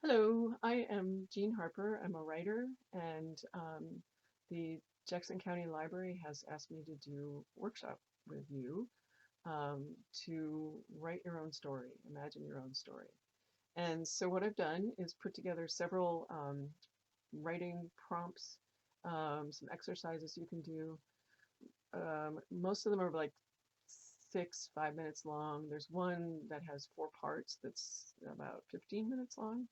Hello, I am Jean Harper. I'm a writer, and the Jackson County Library has asked me to do a workshop with you um, to write your own story, imagine your own story. And so what I've done is put together several writing prompts, some exercises you can do. Most of them are like 5 minutes long. There's one that has 4 parts that's about 15 minutes long.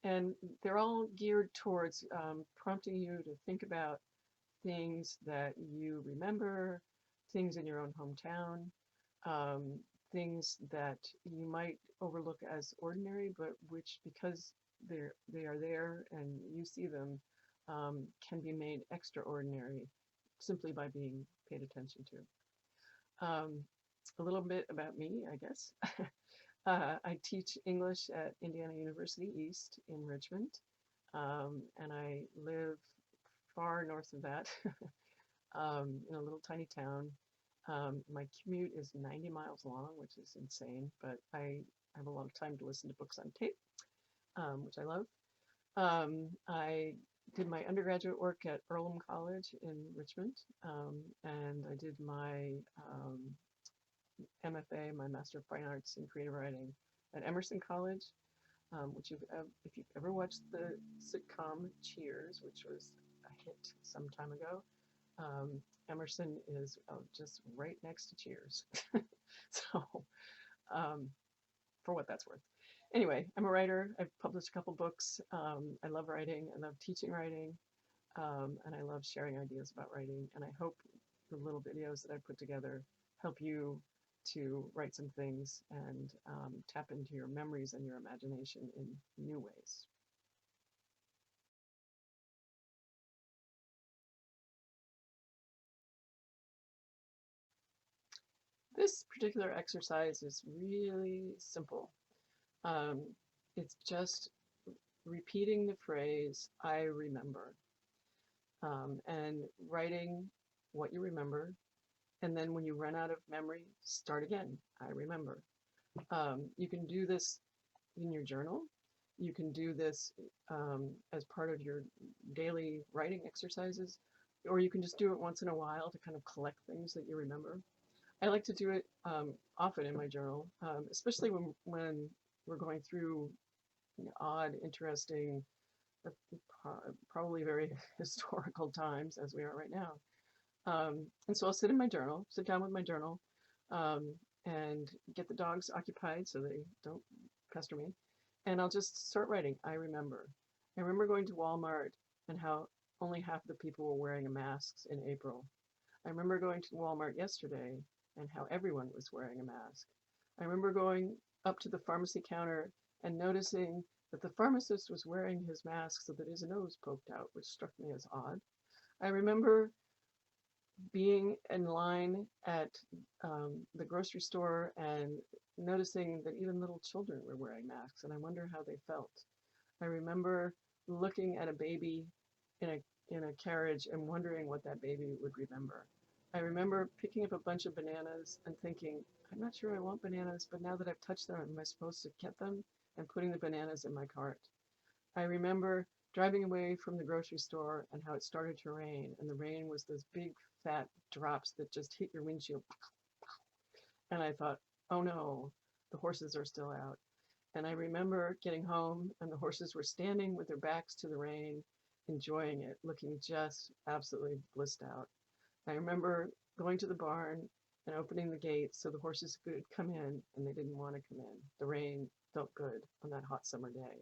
And they're all geared towards prompting you to think about things that you remember, things in your own hometown, um, things that you might overlook as ordinary, but which, because they are there and you see them, can be made extraordinary simply by being paid attention to. A little bit about me, I guess. I teach English at Indiana University East in Richmond, and I live far north of that in a little tiny town. My commute is 90 miles long, which is insane, but I have a lot of time to listen to books on tape, which I love. I did my undergraduate work at Earlham College in Richmond, and I did my MFA, my Master of Fine Arts in Creative Writing at Emerson College, which if you've ever watched the sitcom Cheers, which was a hit some time ago, Emerson is just right next to Cheers. So, um, for what that's worth. Anyway, I'm a writer. I've published a couple books. I love writing. I love teaching writing. And I love sharing ideas about writing. And I hope the little videos that I put together help you to write some things and tap into your memories and your imagination in new ways. This particular exercise is really simple. Um, it's just repeating the phrase, I remember, and writing what you remember. And then when you run out of memory, start again. I remember. You can do this in your journal. You can do this as part of your daily writing exercises, or you can just do it once in a while to kind of collect things that you remember. I like to do it often in my journal, especially when we're going through odd, interesting, uh, probably very historical times as we are right now. And so I'll sit in my journal, sit down with my journal, um, and get the dogs occupied so they don't pester me. And I'll just start writing. I remember. I remember going to Walmart and how only half the people were wearing masks in April. I remember going to Walmart yesterday and how everyone was wearing a mask. I remember going up to the pharmacy counter and noticing that the pharmacist was wearing his mask so that his nose poked out, which struck me as odd. I remember being in line at the grocery store and noticing that even little children were wearing masks, and I wonder how they felt. I remember looking at a baby in a carriage and wondering what that baby would remember. I remember picking up a bunch of bananas and thinking, I'm not sure I want bananas, but now that I've touched them, am I supposed to get them? And putting the bananas in my cart. I remember driving away from the grocery store and how it started to rain, and the rain was those big fat drops that just hit your windshield. And I thought, oh no, the horses are still out. And I remember getting home and the horses were standing with their backs to the rain, enjoying it, looking just absolutely blissed out. I remember going to the barn and opening the gates so the horses could come in, and they didn't want to come in. The rain felt good on that hot summer day.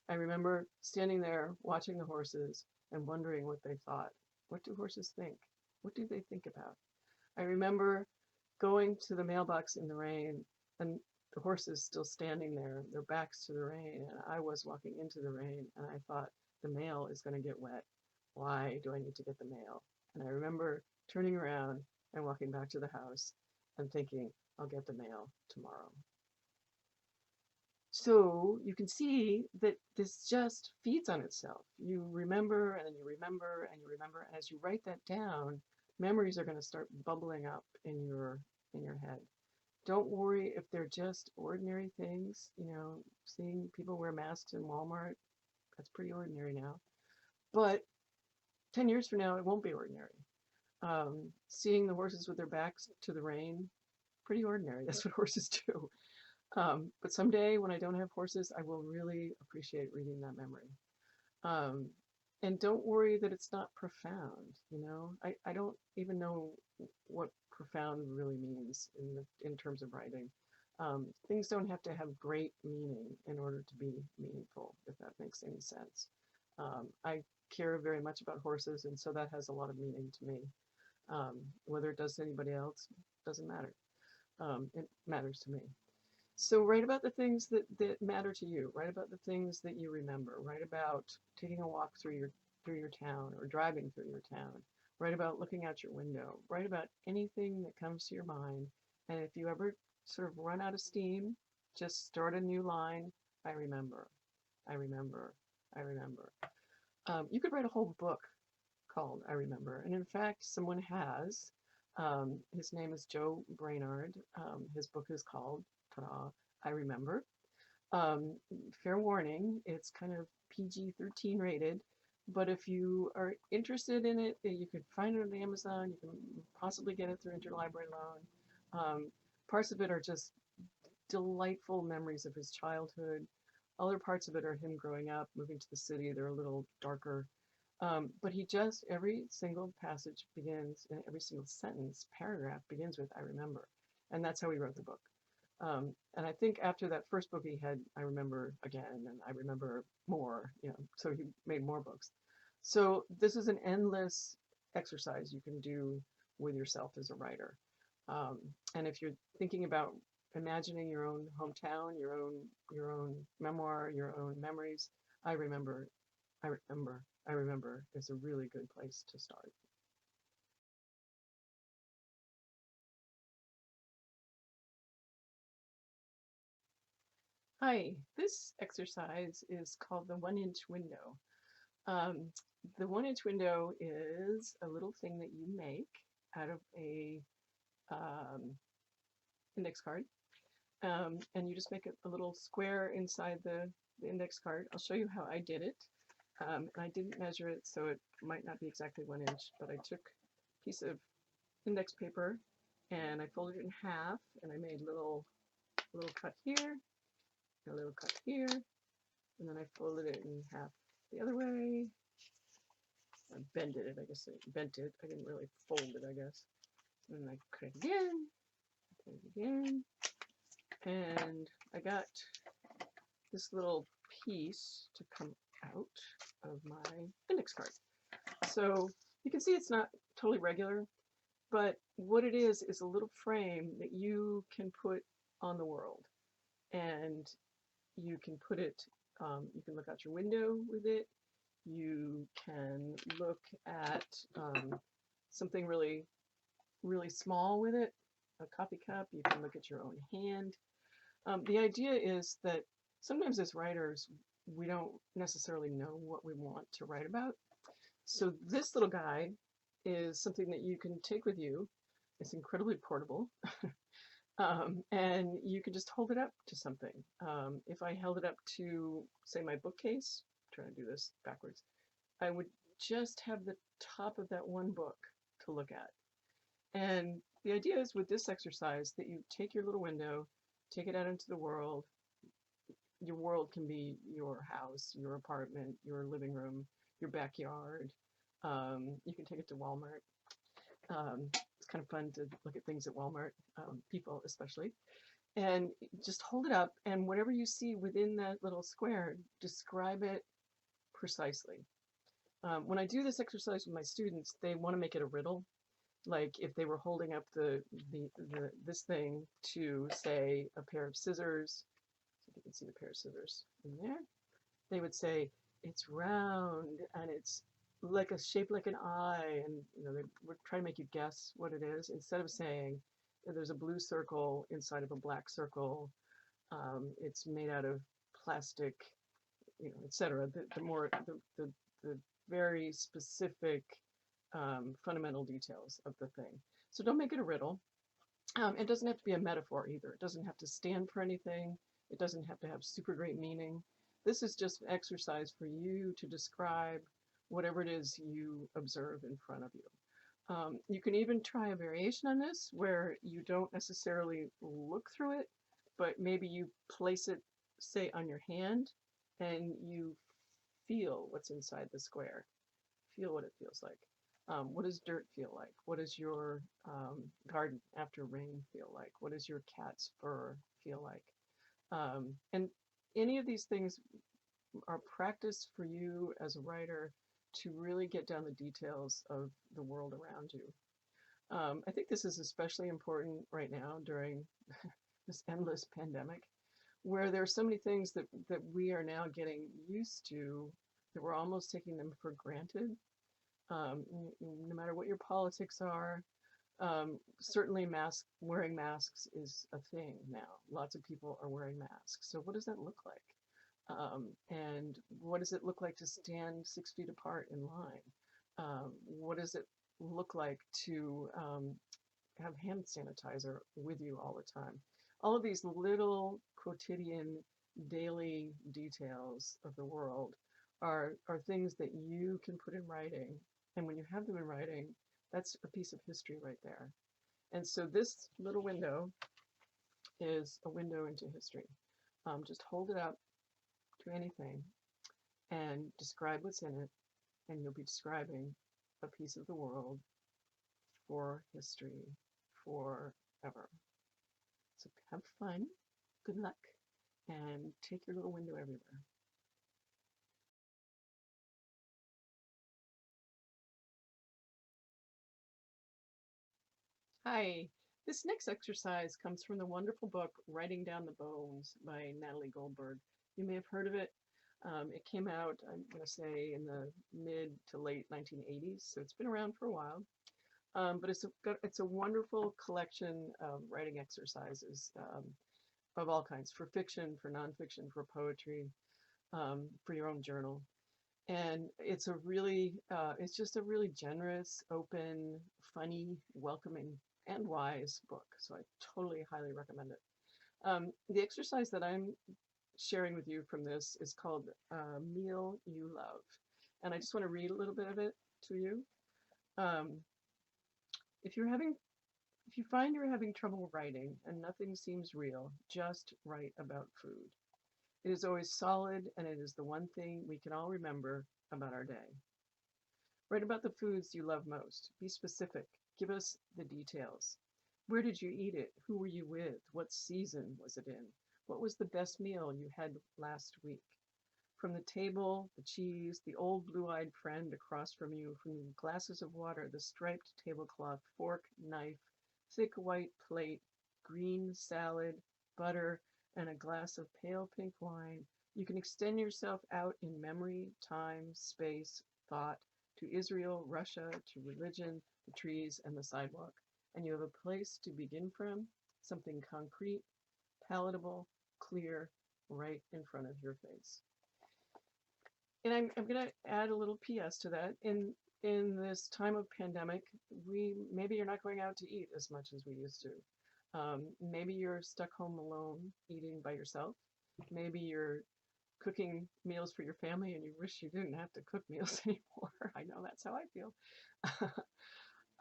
I remember standing there watching the horses and wondering what they thought. What do horses think? What do they think about? I remember going to the mailbox in the rain and the horses still standing there, their backs to the rain, and I was walking into the rain, and I thought, the mail is going to get wet. Why do I need to get the mail? And I remember turning around and walking back to the house and thinking, I'll get the mail tomorrow. So you can see that this just feeds on itself. You remember and then you remember and you remember. And as you write that down, memories are going to start bubbling up in your head. Don't worry if they're just ordinary things. You know, seeing people wear masks in Walmart, that's pretty ordinary now. But 10 years from now, it won't be ordinary. Seeing the horses with their backs to the rain, pretty ordinary. That's what horses do. But someday when I don't have horses, I will really appreciate reading that memory. Um, and don't worry that it's not profound. You know, I don't even know what profound really means in terms of writing. Things don't have to have great meaning in order to be meaningful, if that makes any sense. I care very much about horses, and so that has a lot of meaning to me. Whether it does to anybody else doesn't matter. It matters to me. So write about the things that matter to you. Write about the things that you remember. Write about taking a walk through your town or driving through your town. Write about looking out your window. Write about anything that comes to your mind. And if you ever sort of run out of steam, just start a new line. I remember. I remember. I remember. You could write a whole book called I Remember. And in fact, someone has. His name is Joe Brainard. His book is called, ta-da, I Remember. Fair warning, it's kind of PG-13 rated, but if you are interested in it, you could find it on Amazon. You can possibly get it through interlibrary loan. Parts of it are just delightful memories of his childhood. Other parts of it are him growing up, moving to the city. They're a little darker. But he just, every single passage begins, and every single sentence, paragraph begins with, I remember. And that's how he wrote the book. And I think after that first book he had, I Remember Again, and I Remember More, you know, so he made more books. So this is an endless exercise you can do with yourself as a writer. And if you're thinking about imagining your own hometown, your own memoir, your own memories, I remember is a really good place to start. Hi, this exercise is called the 1-inch window. Um, the 1-inch window is a little thing that you make out of a index card. And you just make a little square inside the index card. I'll show you how I did it. And I didn't measure it, so it might not be exactly 1 inch, but I took a piece of index paper and I folded it in half, and I made a little cut here, a little cut here, and then I folded it in half the other way. I bended it, I guess I bent it. I didn't really fold it, I guess. And then I cut it again, and I got this little piece to come out of my index card. So you can see it's not totally regular, but what it is a little frame that you can put on the world. And you can put it, you can look out your window with it. You can look at something really, really small with it, a coffee cup. You can look at your own hand. The idea is that sometimes as writers, we don't necessarily know what we want to write about. So this little guy is something that you can take with you. It's incredibly portable. And you can just hold it up to something. If I held it up to, say, my bookcase, I'm trying to do this backwards, I would just have the top of that one book to look at. And the idea is with this exercise that you take your little window, take it out into the world. Your world can be your house, your apartment, your living room, your backyard. You can take it to Walmart. It's kind of fun to look at things at Walmart, people especially, and just hold it up, and whatever you see within that little square, describe it precisely. When I do this exercise with my students, they want to make it a riddle. Like if they were holding up this thing to, say, a pair of scissors, so you can see the pair of scissors in there, they would say it's round and it's like a shape like an eye, and they would try to make you guess what it is, instead of saying there's a blue circle inside of a black circle, it's made out of plastic, etc. The very specific fundamental details of the thing. So don't make it a riddle. It doesn't have to be a metaphor either. It doesn't have to stand for anything. It doesn't have to have super great meaning. This is just an exercise for you to describe whatever it is you observe in front of you. You can even try a variation on this where you don't necessarily look through it, but maybe you place it, say, on your hand and you feel what's inside the square. Feel what it feels like. What does dirt feel like? What does your garden after rain feel like? What does your cat's fur feel like? And any of these things are practice for you as a writer to really get down the details of the world around you. I think this is especially important right now during this endless pandemic, where there are so many things that we are now getting used to that we're almost taking them for granted. No matter what your politics are, certainly wearing masks is a thing now. Lots of people are wearing masks. So what does that look like? And what does it look like to stand 6 feet apart in line? What does it look like to have hand sanitizer with you all the time? All of these little quotidian daily details of the world are things that you can put in writing. And when you have them in writing, that's a piece of history right there. And so this little window is a window into history. Just hold it up to anything and describe what's in it, and you'll be describing a piece of the world for history forever. So have fun, good luck, and take your little window everywhere. Hi, this next exercise comes from the wonderful book Writing Down the Bones by Natalie Goldberg. You may have heard of it. It came out, I'm going to say, in the mid to late 1980s, so it's been around for a while. But it's a wonderful collection of writing exercises of all kinds, for fiction, for nonfiction, for poetry, for your own journal. And it's just a really generous, open, funny, welcoming, and wise book. So I totally highly recommend it. The exercise that I'm sharing with you from this is called Meal You Love. And I just want to read a little bit of it to you. Um, if you're having if you find you're having trouble writing and nothing seems real, just write about food. It is always solid, and it is the one thing we can all remember about our day. Write about the foods you love most. Be specific. Give us the details. Where did you eat it? Who were you with? What season was it in? What was the best meal you had last week? From the table, the cheese, the old blue-eyed friend across from you, from the glasses of water, the striped tablecloth, fork, knife, thick white plate, green salad, butter, and a glass of pale pink wine, you can extend yourself out in memory, time, space, thought, to Israel, Russia, to religion, the trees, and the sidewalk. And you have a place to begin from, something concrete, palatable, clear, right in front of your face. And I'm going to add a little PS to that. In this time of pandemic, maybe you're not going out to eat as much as we used to. Maybe you're stuck home alone, eating by yourself. Maybe you're cooking meals for your family and you wish you didn't have to cook meals anymore. I know that's how I feel.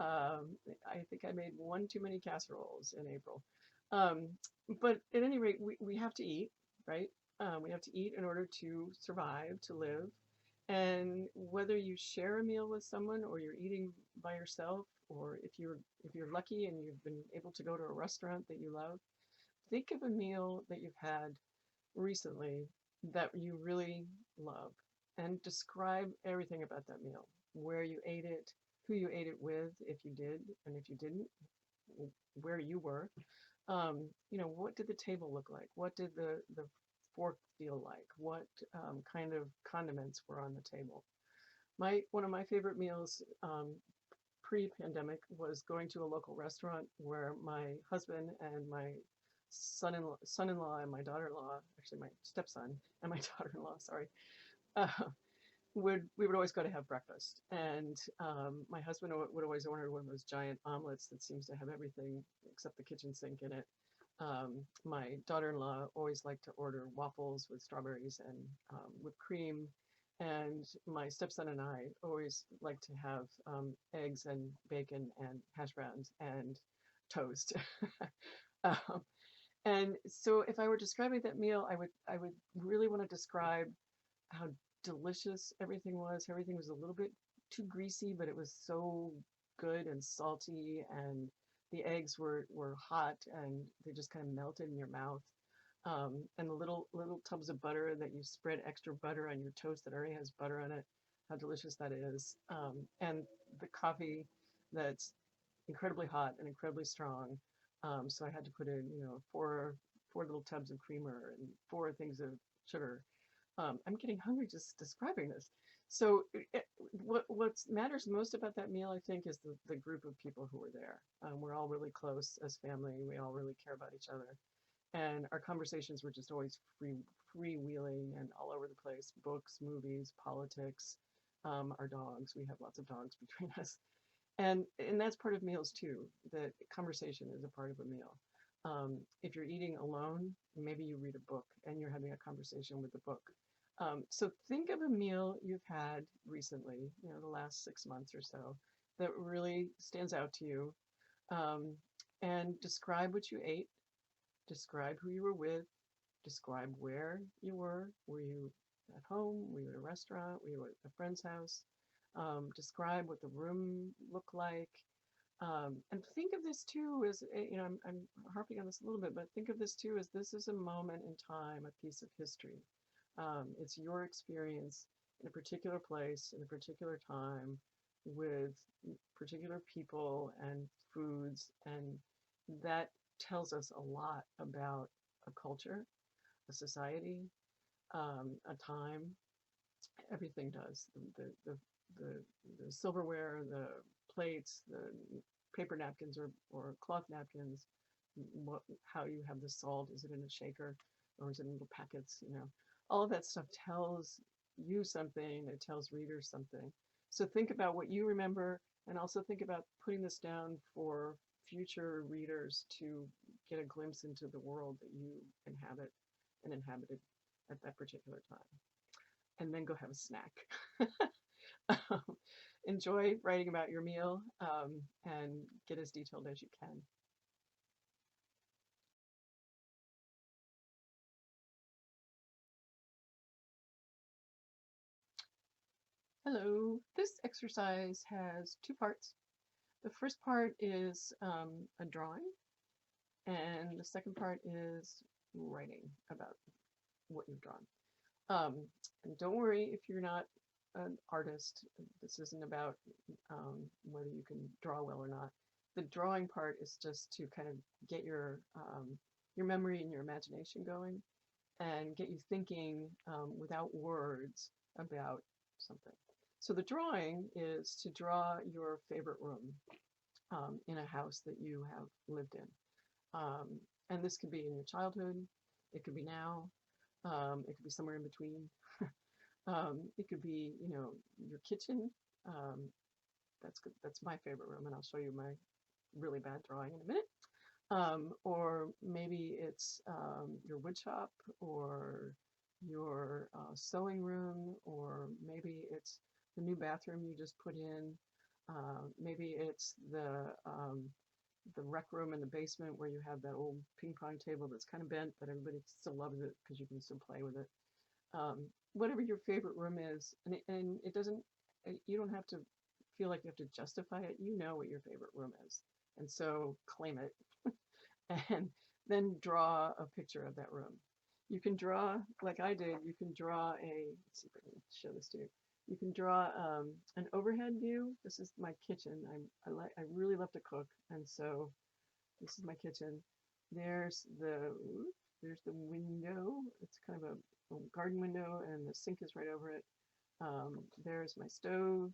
I think I made one too many casseroles in April. Um, but at any rate, we have to eat, right? We have to eat in order to survive, to live. And whether you share a meal with someone or you're eating by yourself, or if you're lucky and you've been able to go to a restaurant that you love, think of a meal that you've had recently that you really love and describe everything about that meal. Where you ate it, who you ate it with, if you did, and if you didn't, where you were. What did the table look like? What did the fork feel like? What kind of condiments were on the table? One of my favorite meals pre-pandemic was going to a local restaurant where my husband and my son-in-law and my daughter-in-law, actually my stepson and my daughter-in-law, sorry, uh, we would always go to have breakfast, and my husband would always order one of those giant omelets that seems to have everything except the kitchen sink in it. My daughter-in-law always liked to order waffles with strawberries and whipped cream, and my stepson and I always like to have eggs and bacon and hash browns and toast. um, and so if I were describing that meal, I would really want to describe how delicious everything was. Everything was a little bit too greasy, but it was so good and salty, and the eggs were hot and they just kind of melted in your mouth. And the little tubs of butter that you spread extra butter on your toast that already has butter on it, how delicious that is. And the coffee that's incredibly hot and incredibly strong. So I had to put in, four little tubs of creamer and four things of sugar. I'm getting hungry just describing this. So what matters most about that meal, I think, is the group of people who were there. We're all really close as family. We all really care about each other. And our conversations were just always freewheeling and all over the place. Books, movies, politics, our dogs. We have lots of dogs between us. And that's part of meals too, that conversation is a part of a meal. If you're eating alone, maybe you read a book and you're having a conversation with the book. So think of a meal you've had recently, the last 6 months or so, that really stands out to you, and describe what you ate, describe who you were with, describe where you were. Were you at home? Were you at a restaurant? Were you at a friend's house? Describe what the room looked like. And think of this too as, I'm harping on this a little bit, but think of this too as this is a moment in time, a piece of history. It's your experience in a particular place, in a particular time, with particular people and foods, and that tells us a lot about a culture, a society, a time. Everything does. The silverware, the plates, the paper napkins or cloth napkins, how you have the salt, is it in a shaker or is it in little packets, all of that stuff tells you something, it tells readers something. So think about what you remember, and also think about putting this down for future readers to get a glimpse into the world that you inhabit and inhabited at that particular time. And then go have a snack. Enjoy writing about your meal, and get as detailed as you can. Hello. This exercise has two parts. The first part is a drawing, and the second part is writing about what you've drawn. And don't worry if you're not an artist. This isn't about whether you can draw well or not. The drawing part is just to kind of get your memory and your imagination going, and get you thinking without words about something. So the drawing is to draw your favorite room in a house that you have lived in. And this could be in your childhood, it could be now, it could be somewhere in between. It could be, your kitchen. That's good. That's my favorite room, and I'll show you my really bad drawing in a minute. Or maybe it's your wood shop, or your sewing room, or maybe it's the new bathroom you just put in. Maybe it's the rec room in the basement where you have that old ping pong table that's kind of bent, but everybody still loves it because you can still play with it. Whatever your favorite room is, and it doesn't, you don't have to feel like you have to justify it. You know what your favorite room is, and so claim it, and then draw a picture of that room. You can draw, like I did, you can draw let's see if I can show this to you. You can draw an overhead view. This is my kitchen. I really love to cook, and so this is my kitchen. There's the window. It's kind of a garden window, and the sink is right over it. There's my stove,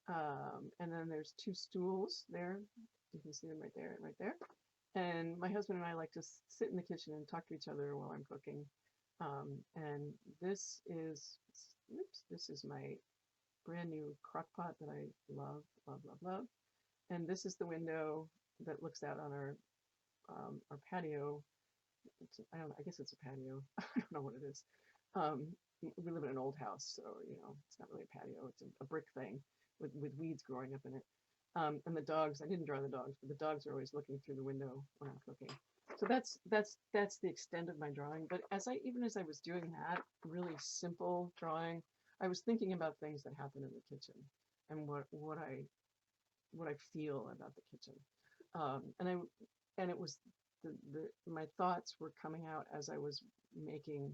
and then there's two stools there. You can see them right there and right there. And my husband and I like to sit in the kitchen and talk to each other while I'm cooking. And this is, oops, this is my brand new crock pot that I love, love, love, love. And this is the window that looks out on our patio. I don't know, I guess it's a patio. I don't know what it is. Um, we live in an old house, so it's not really a patio. It's a brick thing with weeds growing up in it. And the dogs, I didn't draw the dogs, but the dogs are always looking through the window when I'm cooking. So that's the extent of my drawing. But even as I was doing that really simple drawing, I was thinking about things that happen in the kitchen and what I feel about the kitchen. And it was my thoughts were coming out as I was making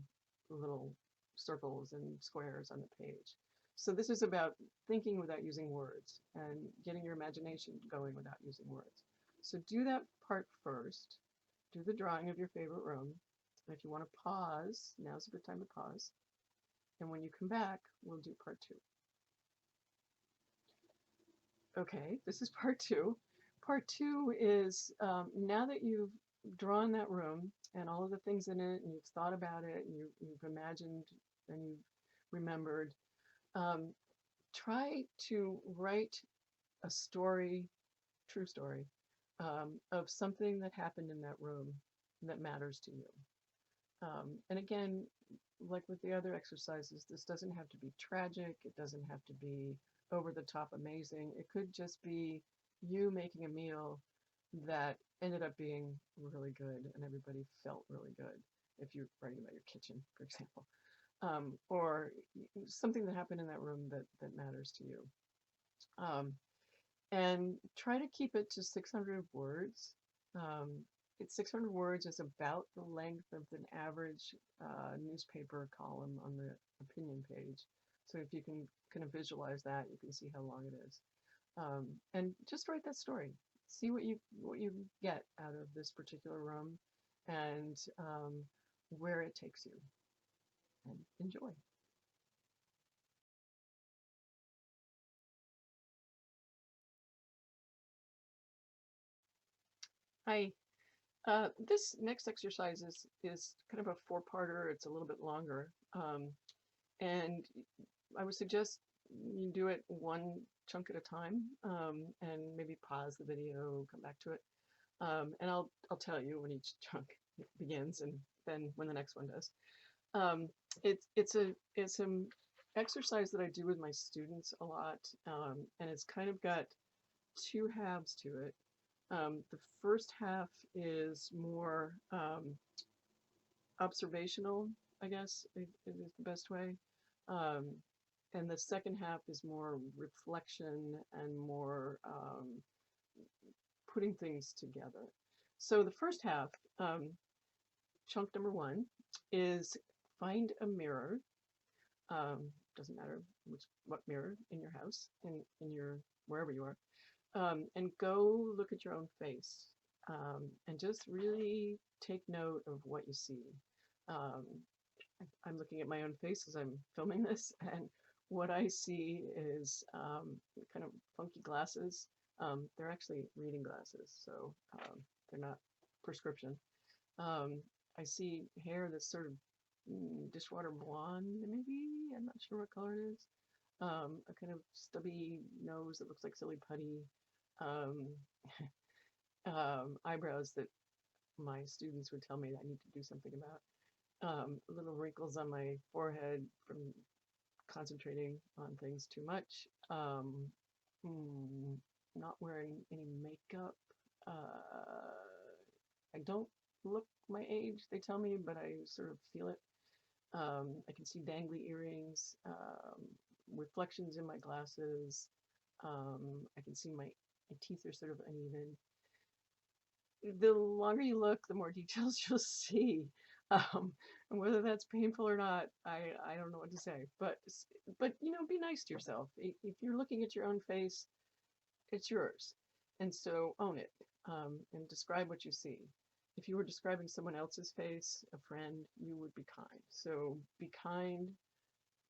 little circles and squares on the page. So this is about thinking without using words and getting your imagination going without using words. So do that part first. Do the drawing of your favorite room. And if you want to pause, now's a good time to pause. And when you come back, we'll do part two. Okay, this is part two. Part two is now that you've drawn that room and all of the things in it, and you've thought about it, and you've imagined and you've remembered, try to write a story, true story, of something that happened in that room that matters to you. And again, like with the other exercises, this doesn't have to be tragic. It doesn't have to be over the top amazing. It could just be you making a meal that ended up being really good and everybody felt really good. If you're writing about your kitchen, for example, or something that happened in that room that matters to you. And try to keep it to 600 words. It's 600 words is about the length of an average newspaper column on the opinion page. So if you can kind of visualize that, you can see how long it is. And just write that story. See what you get out of this particular room and where it takes you. And enjoy. Hi. This next exercise is kind of a four-parter. It's a little bit longer. And I would suggest you do it one chunk at a time, and maybe pause the video, come back to it. And I'll tell you when each chunk begins and then when the next one does. It's an exercise that I do with my students a lot, and it's kind of got two halves to it. The first half is more observational, I guess, is the best way. Um, and the second half is more reflection and more putting things together. So the first half, chunk number one, is find a mirror. Doesn't matter what mirror in your house, in your wherever you are, and go look at your own face, and just really take note of what you see. Um, I'm looking at my own face as I'm filming this, and what I see is kind of funky glasses. They're actually reading glasses, so they're not prescription. I see hair that's sort of dishwater blonde, maybe. I'm not sure what color it is. A kind of stubby nose that looks like silly putty. Um, eyebrows that my students would tell me I need to do something about. Little wrinkles on my forehead from concentrating on things too much. Not wearing any makeup. I don't look my age, they tell me, but I sort of feel it. I can see dangly earrings, reflections in my glasses. I can see my teeth are sort of uneven. The longer you look, the more details you'll see. And whether that's painful or not, I don't know what to say. But be nice to yourself. If you're looking at your own face, it's yours, and so own it, and describe what you see. If you were describing someone else's face, a friend, you would be kind. So be kind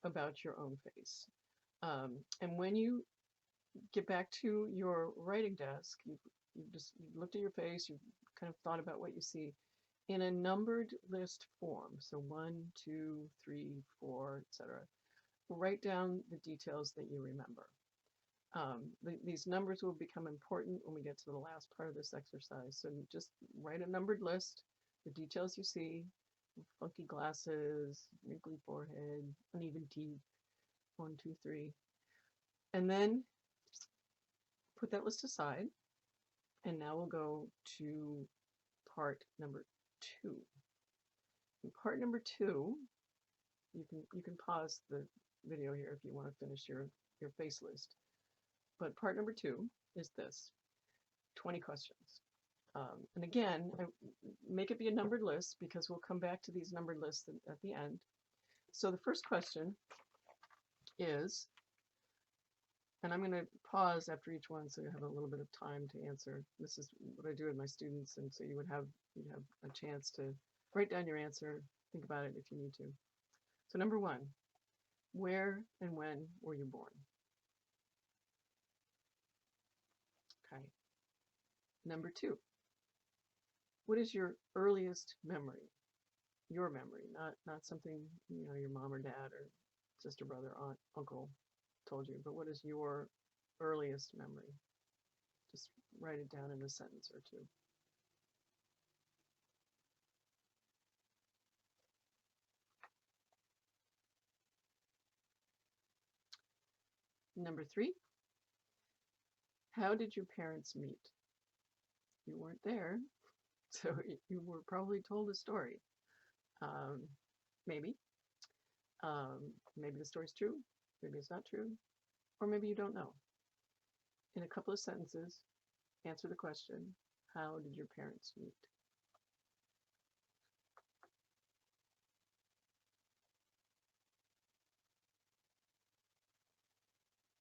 about your own face. And when you get back to your writing desk, you've looked at your face, you've kind of thought about what you see. in a numbered list form. So 1, 2, 3, 4, etc. Write down the details that you remember. These numbers will become important when we get to the last part of this exercise. So just write a numbered list, the details you see, funky glasses, wrinkly forehead, uneven teeth, 1, 2, 3. And then put that list aside. And now we'll go to part number 2. In part number 2, you can pause the video here if you want to finish your face list. But part number 2 is this, 20 questions. And again, make it be a numbered list because we'll come back to these numbered lists at the end. So the first question is, and I'm going to pause after each one so you have a little bit of time to answer. This is what I do with my students, and so you'd have a chance to write down your answer, think about it if you need to. So number 1, where and when were you born? Okay. Number 2, what is your earliest memory? Your memory, not something your mom or dad or sister, brother, aunt, uncle told you, but what is your earliest memory? Just write it down in a sentence or 2. Number 3, how did your parents meet? You weren't there, so you were probably told a story. Maybe. Maybe the story's true, maybe it's not true, or maybe you don't know. In a couple of sentences, answer the question, how did your parents meet?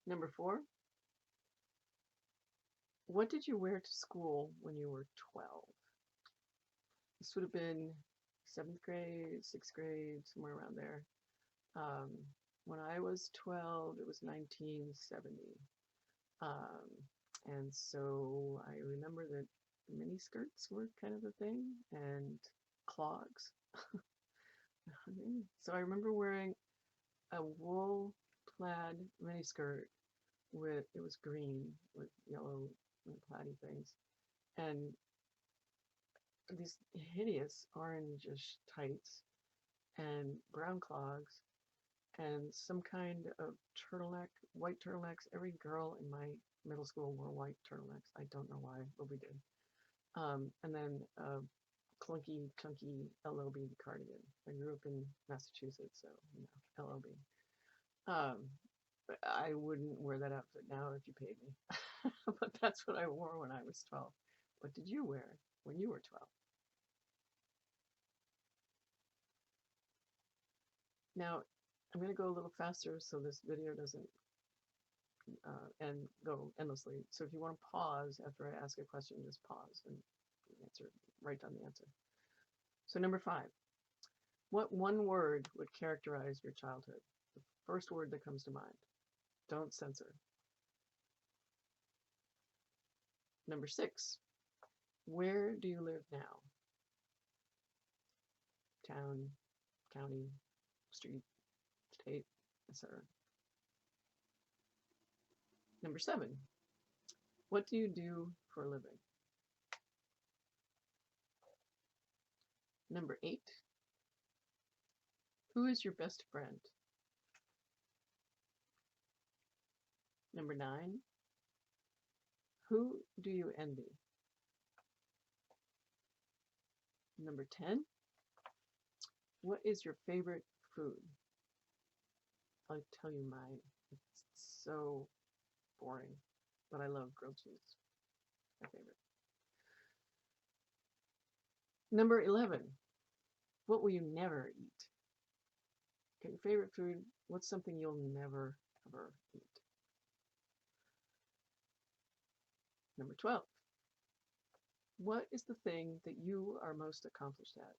Number 4, what did you wear to school when you were 12? This would have been 7th grade, 6th grade, somewhere around there. When I was 12, it was 1970. And so I remember that mini skirts were kind of the thing, and clogs. So I remember wearing a wool plaid miniskirt with, it was green with yellow plaidi things, and these hideous orangish tights and brown clogs and some kind of turtleneck, white turtlenecks. Every girl in my middle school wore white turtlenecks. I don't know why, but we did. And then a clunky, chunky LOB cardigan. I grew up in Massachusetts, so LOB. I wouldn't wear that outfit now if you paid me, but that's what I wore when I was 12. What did you wear when you were 12? Now, I'm going to go a little faster so this video doesn't go endlessly. So if you want to pause after I ask a question, just pause and answer, write down the answer. So number 5, what one word would characterize your childhood? The first word that comes to mind. Don't censor. Number 6, where do you live now? Town, county, street, state, etc. Number 7, what do you do for a living? Number 8, who is your best friend? Number 9, who do you envy? Number 10, what is your favorite food? I'll tell you mine. It's so boring, but I love grilled cheese. My favorite. Number 11, what will you never eat? Okay, your favorite food, what's something you'll never, ever eat? Number 12, what is the thing that you are most accomplished at?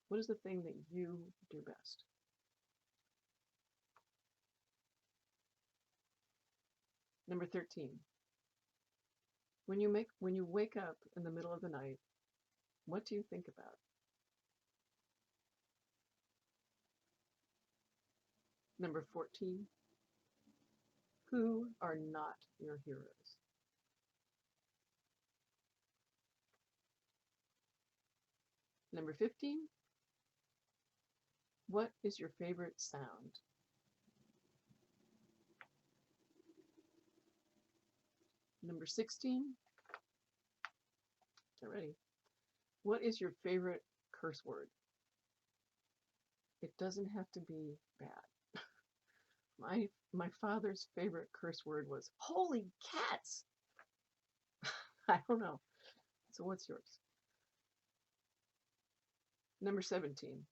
What is the thing that you do best? Number 13, when you wake up in the middle of the night, what do you think about? Number 14, who are not your heroes? Number 15, what is your favorite sound? Number 16, get ready. What is your favorite curse word? It doesn't have to be bad. My father's favorite curse word was holy cats. I don't know. So what's yours? Number 17.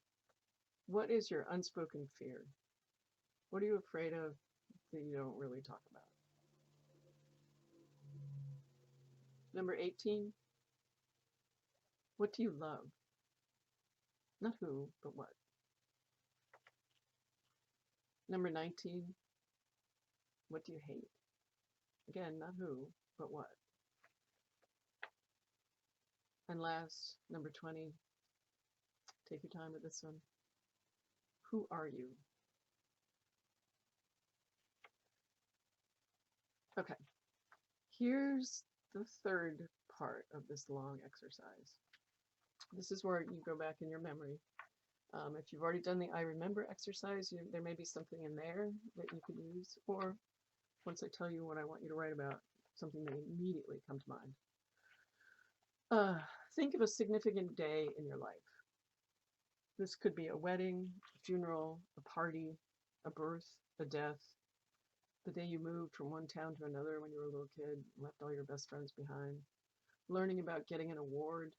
What is your unspoken fear? What are you afraid of that you don't really talk about? Number 18. What do you love? Not who, but what. Number 19. What do you hate? Again, not who, but what. And last, number 20. Take your time with this one. Who are you? Okay, here's the third part of this long exercise. This is where you go back in your memory. If you've already done the I remember exercise, there may be something in there that you could use, or once I tell you what I want you to write about, something may immediately come to mind. Think of a significant day in your life. This could be a wedding, a funeral, a party, a birth, a death, the day you moved from one town to another when you were a little kid, left all your best friends behind, learning about getting an award,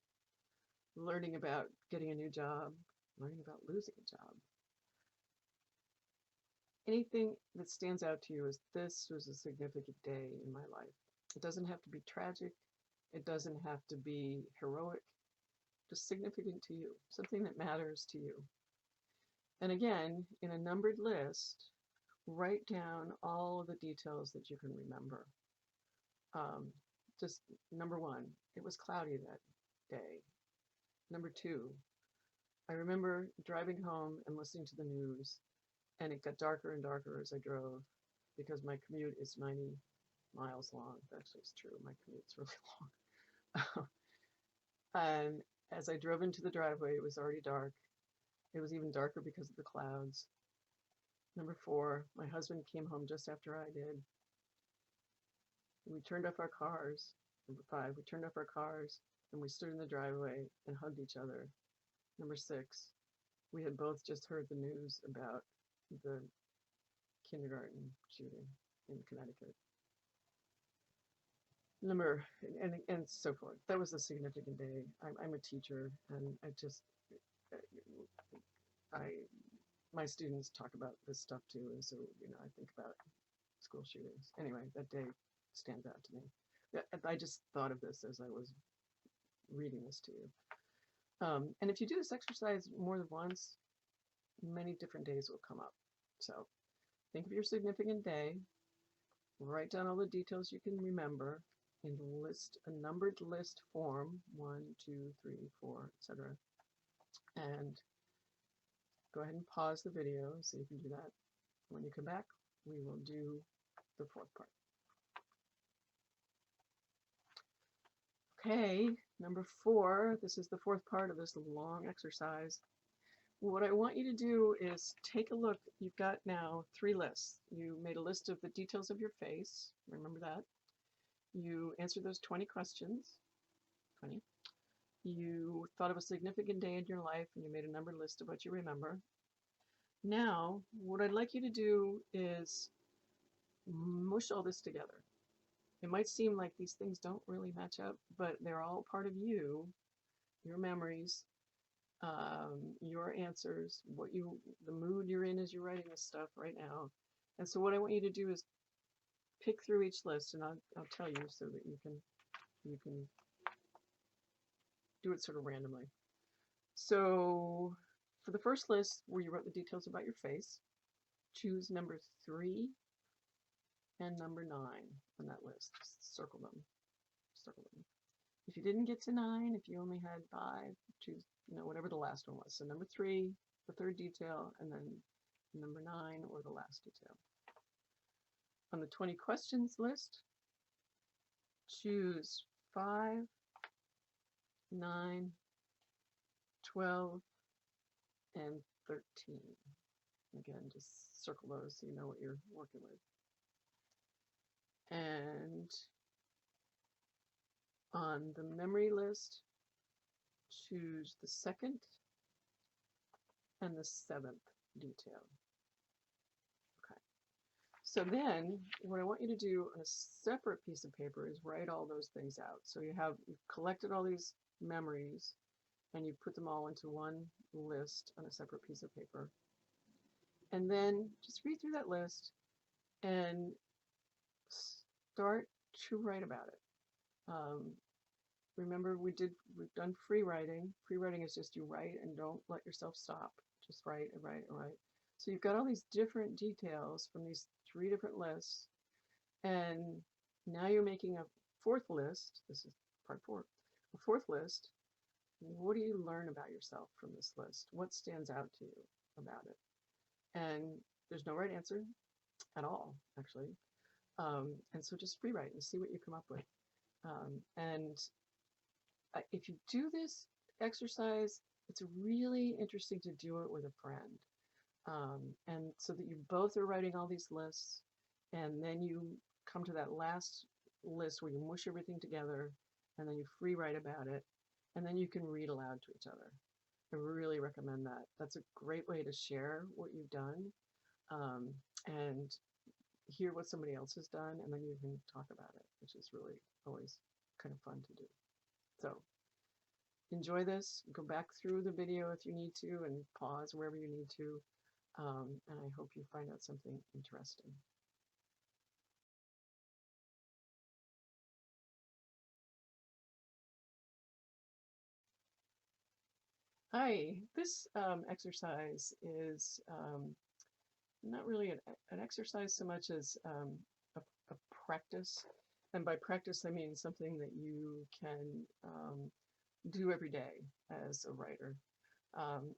learning about getting a new job, learning about losing a job. Anything that stands out to you as this was a significant day in my life. It doesn't have to be tragic. It doesn't have to be heroic. Just significant to you, something that matters to you. And again, in a numbered list, write down all of the details that you can remember. Just number 1, it was cloudy that day. Number 2, I remember driving home and listening to the news, and it got darker and darker as I drove because my commute is 90 miles long. Actually, it's true. My commute's really long. And as I drove into the driveway, it was already dark. It was even darker because of the clouds. Number 4, my husband came home just after I did. We turned off our cars. Number 5, we turned off our cars and we stood in the driveway and hugged each other. Number 6, we had both just heard the news about the kindergarten shooting in Connecticut. And so forth. That was a significant day. I'm a teacher, and my students talk about this stuff too, and so I think about school shootings. Anyway, that day stands out to me. I just thought of this as I was reading this to you. And if you do this exercise more than once, many different days will come up. So think of your significant day, write down all the details you can remember in a numbered list form, 1, 2, 3, 4, etc. And go ahead and pause the video so you can do that. When you come back, we will do the fourth part. Okay, number 4, this is the fourth part of this long exercise. What I want you to do is take a look. You've got now 3 lists. You made a list of the details of your face. Remember that. You answered those 20 questions. 20. You thought of a significant day in your life and you made a numbered list of what you remember. Now, what I'd like you to do is mush all this together. It might seem like these things don't really match up, but they're all part of you, your memories, your answers, the mood you're in as you're writing this stuff right now. And so what I want you to do is pick through each list, and I'll tell you so that you can do it sort of randomly. So for the first list where you wrote the details about your face, choose number 3 and number 9 on that list. Just circle them. Circle them. If you didn't get to 9, if you only had 5, choose whatever the last one was. So number 3, the third detail, and then number 9, or the last detail. On the 20 questions list, choose 5, 9, 12, and 13. Again, just circle those so you know what you're working with. And on the memory list, choose the 2nd and the 7th detail. Okay. So then what I want you to do on a separate piece of paper is write all those things out. So you've collected all these memories and you put them all into one list on a separate piece of paper. And then just read through that list and start to write about it. Remember, we've done free writing. Free writing is just you write and don't let yourself stop. Just write and write and write. So you've got all these different details from these 3 different lists, and now you're making a 4th list. This is part 4. A 4th list. What do you learn about yourself from this list? What stands out to you about it? And there's no right answer at all, actually. And so just free write and see what you come up with. And if you do this exercise, it's really interesting to do it with a friend. And so that you both are writing all these lists, and then you come to that last list where you mush everything together, and then you free write about it, and then you can read aloud to each other. I really recommend that. That's a great way to share what you've done, and hear what somebody else has done, and then you can talk about it, which is really always kind of fun to do. So enjoy this. Go back through the video if you need to, and pause wherever you need to, and I hope you find out something interesting. Hi, this exercise is not really an exercise so much as a practice. And by practice, I mean something that you can do every day as a writer.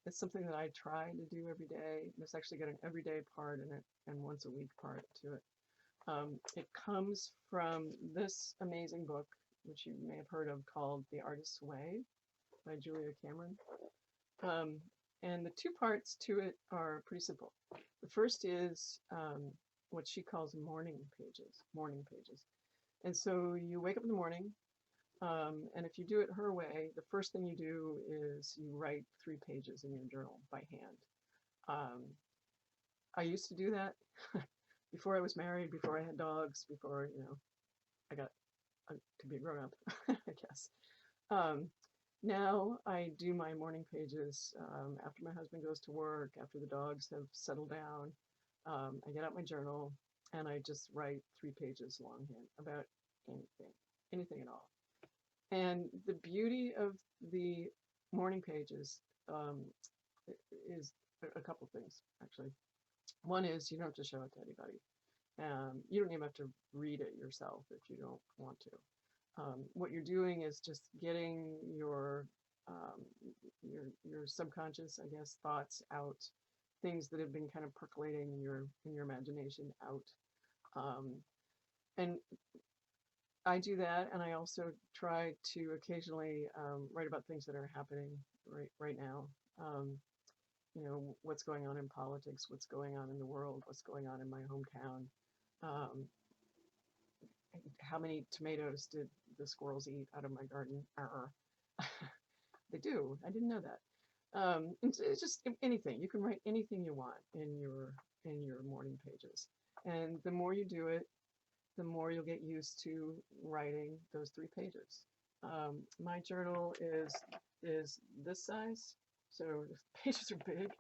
It's something that I try to do every day. It's actually got an everyday part in it and once a week part to it. It comes from this amazing book, which you may have heard of, called The Artist's Way by Julia Cameron. And the 2 parts to it are pretty simple. The first is what she calls morning pages. And so you wake up in the morning, and if you do it her way, the first thing you do is you write 3 pages in your journal by hand. I used to do that before I was married, before I had dogs, before, I got to be a grown up, I guess. Now I do my morning pages after my husband goes to work, after the dogs have settled down. I get out my journal and I just write 3 pages longhand about anything at all. And the beauty of the morning pages is a couple things, actually. One is you don't have to show it to anybody. You don't even have to read it yourself if you don't want to. What you're doing is just getting your subconscious, I guess, thoughts out, things that have been kind of percolating in your imagination out. And I do that, and I also try to occasionally write about things that are happening right now. What's going on in politics, what's going on in the world, what's going on in my hometown. How many tomatoes did the squirrels eat out of my garden? They do. I didn't know that. It's just anything. You can write anything you want in your morning pages, and the more you do it, the more you'll get used to writing those 3 pages. My journal is this size, so the pages are big.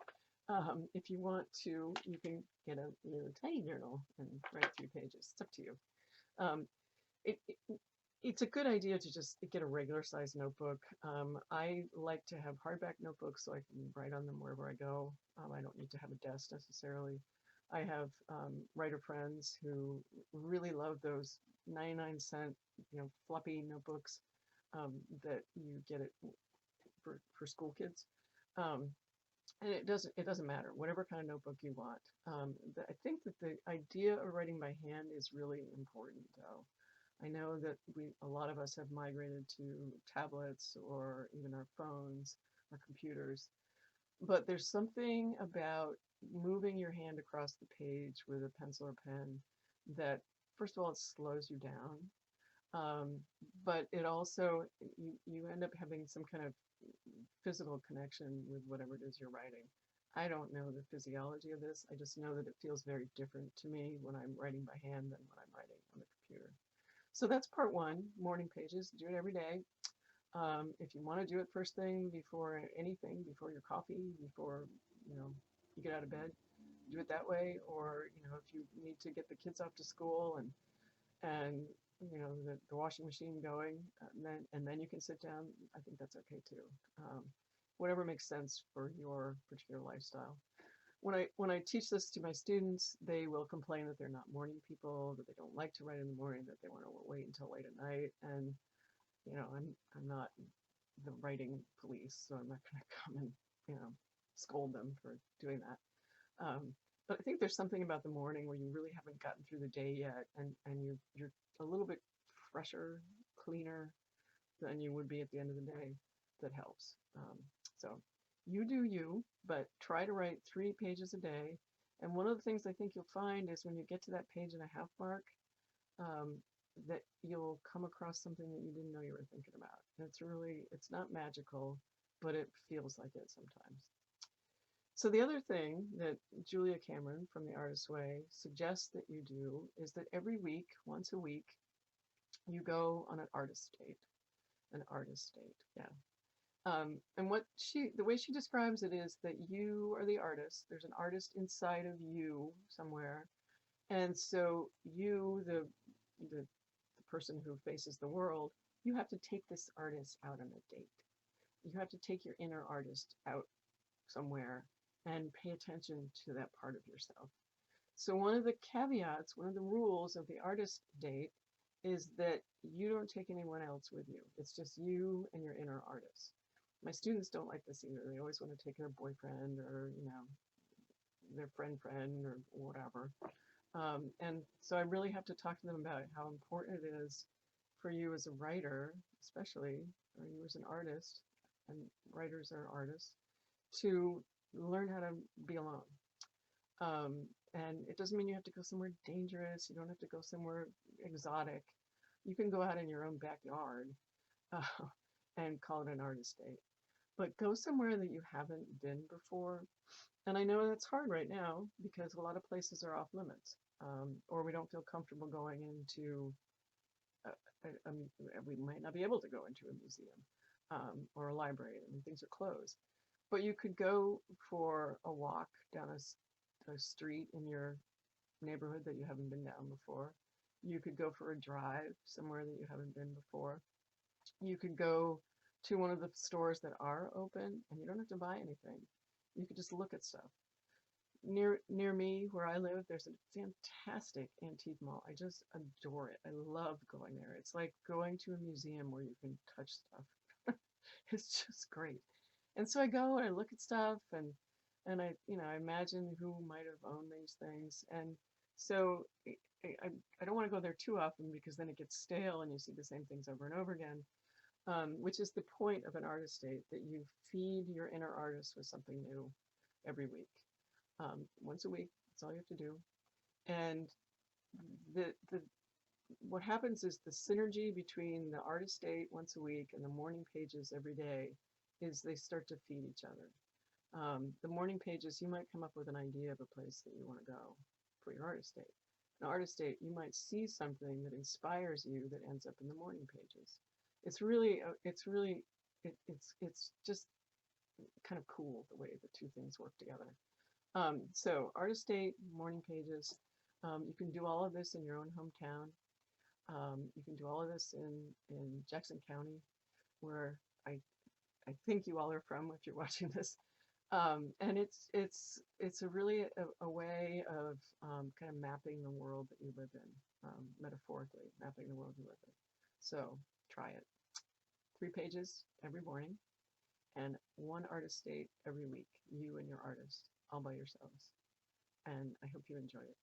If you want to, you can get a tiny journal and write 3 pages. It's up to you. It's a good idea to just get a regular size notebook. I like to have hardback notebooks so I can write on them wherever I go. I don't need to have a desk necessarily. I have writer friends who really love those 99-cent, floppy notebooks that you get it for school kids. And it doesn't matter, whatever kind of notebook you want. I think that the idea of writing by hand is really important, though. I know that a lot of us have migrated to tablets or even our phones or computers, but there's something about moving your hand across the page with a pencil or pen that, first of all, it slows you down, um, but it also, you end up having some kind of physical connection with whatever it is you're writing. I don't know the physiology of this. I just know that it feels very different to me when I'm writing by hand than when I'm writing on the computer. So that's part one, morning pages. Do it every day. If you want to do it first thing before anything, before your coffee, before you know you get out of bed, do it that way. Or if you need to get the kids off to school and the washing machine going, and then you can sit down. I think that's okay too. Um, Whatever makes sense for your particular lifestyle. When I teach this to my students, they will complain that they're not morning people, that they don't like to write in the morning, that they want to wait until late at night. And I'm not the writing police, so I'm not going to come and scold them for doing that. But I think there's something about the morning where you really haven't gotten through the day yet, and you're a little bit fresher, cleaner than you would be at the end of the day. That helps. So you do you, but try to write 3 pages a day. And one of the things I think you'll find is when you get to that page and a half mark, um, that you'll come across something that you didn't know you were thinking about. And it's not magical, but it feels like it sometimes. So the other thing that Julia Cameron from The Artist's Way suggests that you do is that every week, once a week, you go on an artist date. An artist date, yeah. And the way she describes it is that you are the artist. There's an artist inside of you somewhere, and so you, the person who faces the world, you have to take this artist out on a date. You have to take your inner artist out somewhere and pay attention to that part of yourself. So one of the caveats, one of the rules of the artist date is that you don't take anyone else with you. It's just you and your inner artist. My students don't like this either. They always want to take their boyfriend or, their friend or whatever. And so I really have to talk to them about how important it is for you as a writer, especially, or you as an artist, and writers are artists, to learn how to be alone. And it doesn't mean you have to go somewhere dangerous. You don't have to go somewhere exotic. You can go out in your own backyard uh, and call it an artist date. But go somewhere that you haven't been before. And I know that's hard right now because a lot of places are off limits, or we don't feel comfortable going into, we might not be able to go into a museum or a library. I mean, things are closed. But you could go for a walk down a street in your neighborhood that you haven't been down before. You could go for a drive somewhere that you haven't been before. You could go to one of the stores that are open and you don't have to buy anything. You could just look at stuff. Near me, where I live, there's a fantastic antique mall. I just adore it. I love going there. It's like going to a museum where you can touch stuff. It's just great. And so I go and I look at stuff and I imagine who might have owned these things. And so I don't want to go there too often because then it gets stale and you see the same things over and over again. Which is the point of an artist date, that you feed your inner artist with something new every week. Once a week, that's all you have to do. And the what happens is the synergy between the artist date once a week and the morning pages every day is they start to feed each other. The morning pages, you might come up with an idea of a place that you want to go for your artist date. An artist date, you might see something that inspires you that ends up in the morning pages. It's just kind of cool the way the two things work together. So artist date, morning pages. You can do all of this in your own hometown. You can do all of this in Jackson County, where I think you all are from if you're watching this. And it's a really a way of kind of mapping the world that you live in, metaphorically mapping the world you live in. So try it. 3 pages every morning, and one artist date every week, you and your artist, all by yourselves. And I hope you enjoy it.